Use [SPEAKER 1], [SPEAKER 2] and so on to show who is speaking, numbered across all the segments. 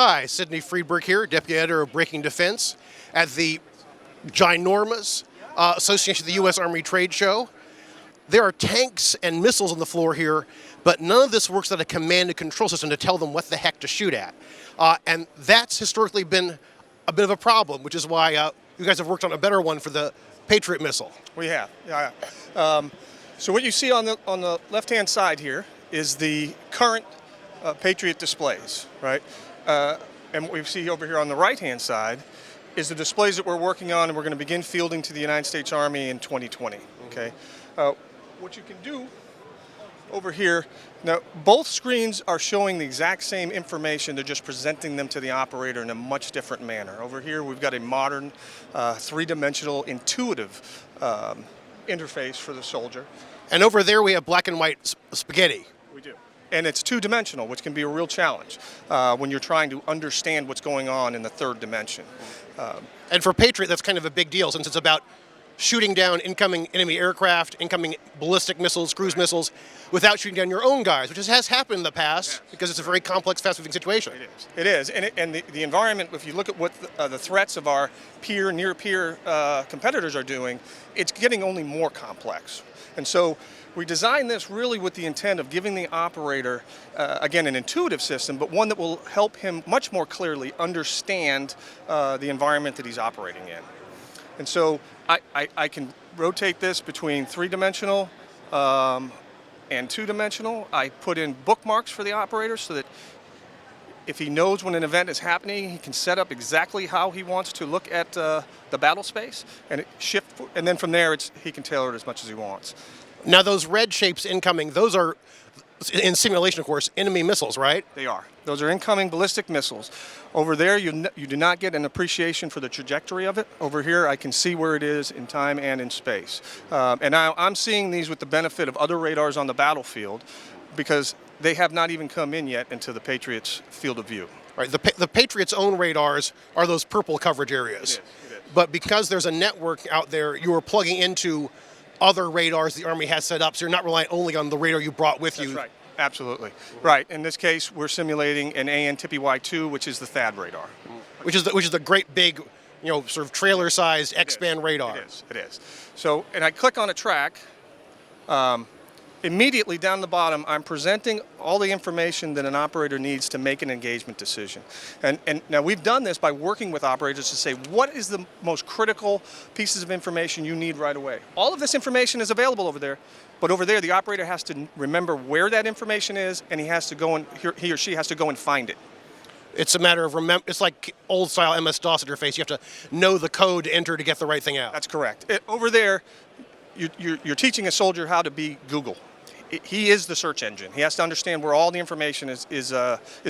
[SPEAKER 1] Hi, Sidney Friedberg here, Deputy Editor of Breaking Defense at the ginormous Association of the U.S. Army Trade Show. There are tanks and missiles on the floor here, but none of this works without a command and control system to tell them what the heck to shoot at. And that's historically been a bit of a problem, which is why you guys have worked on a better one for the Patriot missile.
[SPEAKER 2] We have, yeah. So what you see on the left-hand side here is the current Patriot displays, right? And what we see over here on the right-hand side is the displays that we're working on and we're going to begin fielding to the United States Army in 2020, okay? What you can do over here, now both screens are showing the exact same information, they're just presenting them to the operator in a much different manner. Over here we've got a modern three-dimensional intuitive interface for the soldier.
[SPEAKER 1] And over there we have black and white spaghetti.
[SPEAKER 2] We do. And it's two-dimensional, which can be a real challenge when you're trying to understand what's going on in the third dimension.
[SPEAKER 1] And for Patriot, that's kind of a big deal since it's about shooting down incoming enemy aircraft, incoming ballistic missiles, cruise missiles, without shooting down your own guys, which has happened in the past because it's a very complex, fast-moving situation.
[SPEAKER 2] It is. And the environment, if you look at what the threats of our near-peer competitors are doing, it's getting only more complex. And so we designed this really with the intent of giving the operator, again, an intuitive system, but one that will help him much more clearly understand the environment that he's operating in. And so I can rotate this between three-dimensional and two-dimensional. I put in bookmarks for the operator so that if he knows when an event is happening, he can set up exactly how he wants to look at the battle space and shift, and then from there he can tailor it as much as he wants.
[SPEAKER 1] Now those red shapes incoming, those are, in simulation of course, enemy missiles, right?
[SPEAKER 2] They are. Those are incoming ballistic missiles. Over there you do not get an appreciation for the trajectory of it. Over here I can see where it is in time and in space. And now I'm seeing these with the benefit of other radars on the battlefield because they have not even come in yet into the Patriot's field of view.
[SPEAKER 1] Right. The Patriot's own radars are those purple coverage areas.
[SPEAKER 2] It is.
[SPEAKER 1] But because there's a network out there, you are plugging into other radars the Army has set up, so you're not relying only on the radar you brought with you.
[SPEAKER 2] That's right. Absolutely. Right. In this case, we're simulating an AN-TPY-2, which is the THAAD radar.
[SPEAKER 1] Which is the great big, sort of trailer-sized X-band radar.
[SPEAKER 2] It is. So, and I click on a track. Immediately down the bottom, I'm presenting all the information that an operator needs to make an engagement decision. And now we've done this by working with operators to say, what is the most critical pieces of information you need right away? All of this information is available over there, but over there the operator has to remember where that information is, and he or she has to go and find it.
[SPEAKER 1] It's a matter of it's like old-style MS-DOS interface. You have to know the code to enter to get the right thing out.
[SPEAKER 2] That's correct. Over there, you're teaching a soldier how to be Google. He is the search engine. He has to understand where all the information is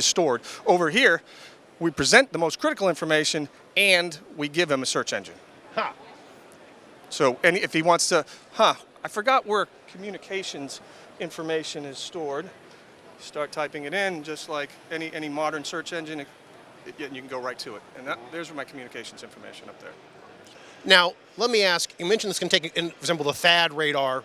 [SPEAKER 2] stored. Over here, we present the most critical information and we give him a search engine. So, and if he wants to, I forgot where communications information is stored. Start typing it in, just like any modern search engine, you can go right to it. And there's my communications information up there.
[SPEAKER 1] Now, let me ask, you mentioned this can take, for example, the THAAD radar.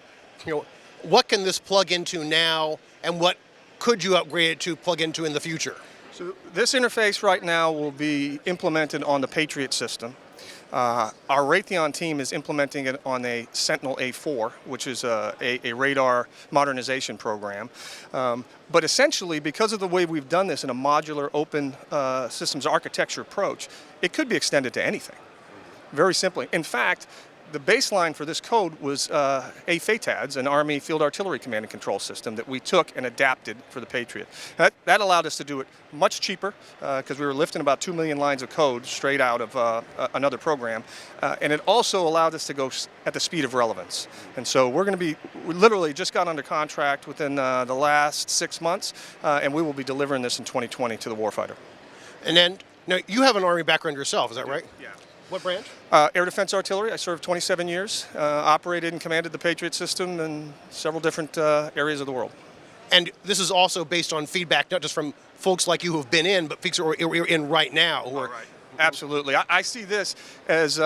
[SPEAKER 1] What can this plug into now, and what could you upgrade it to plug into in the future?
[SPEAKER 2] So this interface right now will be implemented on the Patriot system. Our Raytheon team is implementing it on a Sentinel A4, which is a radar modernization program. But essentially, because of the way we've done this in a modular open systems architecture approach, it could be extended to anything, very simply. In fact, the baseline for this code was AFATADS, an Army Field Artillery Command and Control System that we took and adapted for the Patriot. That allowed us to do it much cheaper because we were lifting about 2 million lines of code straight out of another program. And it also allowed us to go at the speed of relevance. And so we literally just got under contract within the last 6 months, and we will be delivering this in 2020 to the warfighter.
[SPEAKER 1] And then, now you have an Army background yourself, is that right?
[SPEAKER 2] Yeah.
[SPEAKER 1] What branch?
[SPEAKER 2] Air Defense Artillery. I served 27 years, operated and commanded the Patriot system in several different areas of the world.
[SPEAKER 1] And this is also based on feedback, not just from folks like you who have been in, but folks who are in right now, who are
[SPEAKER 2] Absolutely. I see this as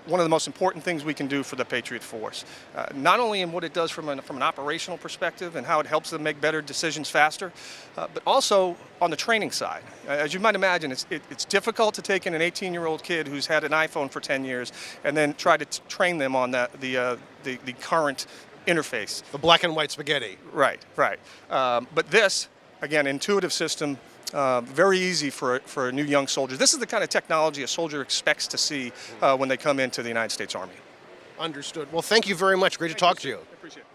[SPEAKER 2] one of the most important things we can do for the Patriot Force. Not only in what it does from an operational perspective and how it helps them make better decisions faster, but also on the training side. As you might imagine, it's difficult to take in an 18-year-old kid who's had an iPhone for 10 years and then try to train them on the current interface.
[SPEAKER 1] The black and white spaghetti.
[SPEAKER 2] Right, right. But this, again, intuitive system, very easy for a new young soldier. This is the kind of technology a soldier expects to see when they come into the United States Army.
[SPEAKER 1] Understood. Well, thank you very much. Great to talk to you.
[SPEAKER 2] I appreciate it.